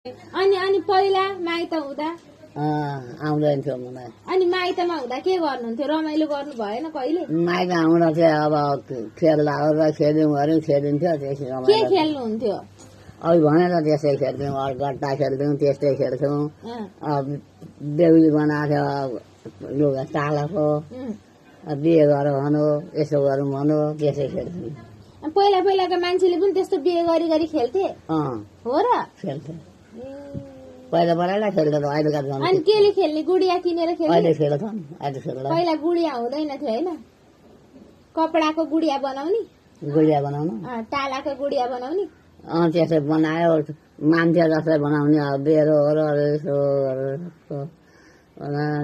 अनि पहिला माइत हुँदा आउँदैन थियो मलाई। अनि माइतमा हुँदा के गर्नुहुन्थ्यो? रमाइलो गर्नु भएन कहिले? माइत आउँदा चाहिँ अब खेल्दा खेल्यौँ गऱ्यौँ, खेलिन्थ्यो त्यसै के रमाइलो। खेल्नुहुन्थ्यो? अघि भनेर त्यसै खेल्थ्यौँ, गट्टा खेल्थ्यौँ, त्यस्तै खेल्थ्यौँ। बेहुली बनाएको थियो लुगा चालको, बिहे गर भनौँ, यसो गरौँ भनौँ, त्यसै खेल्थ्यौँ। पहिला पहिलाका मान्छेले पनि त्यस्तो बिहे गरी गरी खेल्थे हो र? खेल्थ्यो पहिला पहिला खेल्थ्यो त, अहिलेका झन् अनि केले खेल्ने? गुडिया किनेर खेल्ने? अहिले खेल्छन्, अहिले खेल्दा पहिला गुडिया हुँदैन थियो होइन? कपडाको गुडिया बनाउने, गुडिया बनाउनु, टालाको गुडिया बनाउने। त्यसै बनायो, मान्छे जस्तै बनाउने, अब बेरोहरू यसो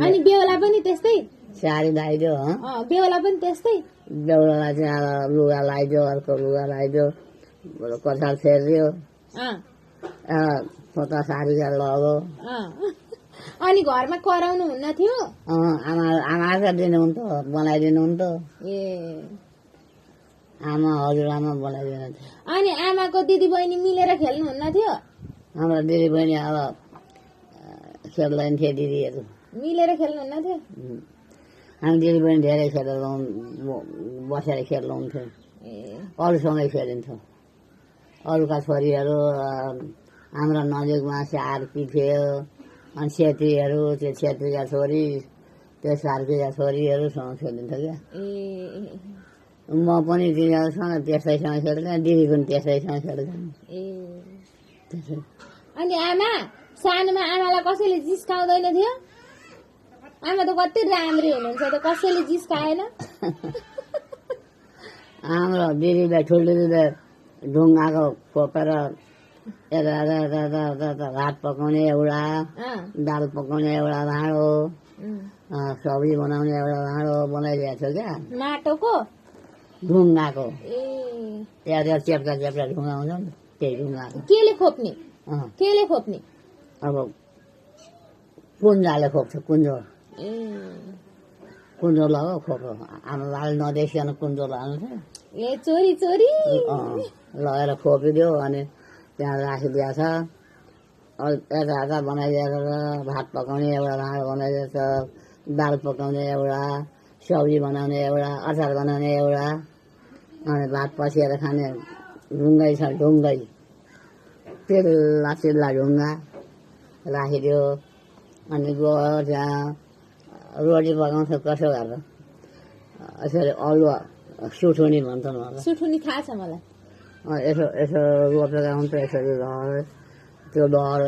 अनि बेहुला पनि त्यस्तै? साडी लगाइदियो, बेहुला पनि त्यस्तै? बेहुलालाई चाहिँ अब लुगा लगाइदियो, अर्को लुगा लगाइदियो, कछाड फेरिदियो, छोटा साडी लगो। अनि घरमा कराउनु हुन्न थियो? आमाका दिनुहुन्थ्यो, बनाइदिनुहुन्थ्यो। ए आमा हजुरआमा बनाइदिनु थियो। अनि आमाको दिदी बहिनी मिलेर खेल्नुहुन्न थियो? हाम्रो दिदी बहिनी अब खेल्दैन थिए, दिदीहरू मिलेर खेल्नुहुन्न थियो? हामी दिदी बहिनी धेरै खेलेर बसेर खेल्नुहुन्थ्यो, अरूसँगै खेलिन्थ्यो। अरूका छोरीहरू हाम्रो नजिकमा सार्की थियो, अनि छेत्रीहरू, त्यो छेत्रीका छोरी, त्यो सार्कीका छोरीहरूसँग खेलिन्थ्यो क्या। म पनि तिनीहरूसँग त्यसैसँग खेल्थेँ, दिदी पनि त्यसैसँग खेल्थेँ। अनि आमा सानोमा आमालाई कसैले जिस्काउँदैन थियो? आमा त कति राम्री हुनुहुन्छ त, कसैले जिस्काएन? हाम्रो दिदीले ठुल्दिदीले ढुङ्गाको खोपेर यता भात पकाउने एउटा, दाल पकाउने एउटा भाँडो, सब्जी बनाउने एउटा भाँडो बनाइदिएको थियो क्या। माटोको? ढुङ्गाको। त्यहाँ चेप्टा चेप्टा ढुङ्गा हुन्छ नि, त्यही ढुङ्गाको। केले खोप्ने? केले खोप्ने? अब कुन्जाले खोप्छ, कुन्जो कुन्जो लगाऊ खोप्यो। आमा बाल नदेखिकन कुन्जो लगाउनु थियो। ए चोरी चोरी लगाएर खोपिदियो, अनि त्यहाँ राखिदिएको छ। यता बनाइदिएको छ, भात पकाउने एउटा भाँडो बनाइदिएको छ, दाल पकाउने एउटा, सब्जी बनाउने एउटा, अचार बनाउने एउटा, अनि भात पसेर खाने ढुङ्गै छ, ढुङ्गै चिल्ला चिल्ला ढुङ्गा राखिदियो। अनि गयो त्यहाँ रोटी पकाउँछ, कसो गरेर यसरी अलुवा सुठुनी भन्छन् मलाई। सुठुनी थाहा छ मलाई। यसो यसो रोपेका हुन्छ, यसरी लहर, त्यो लहर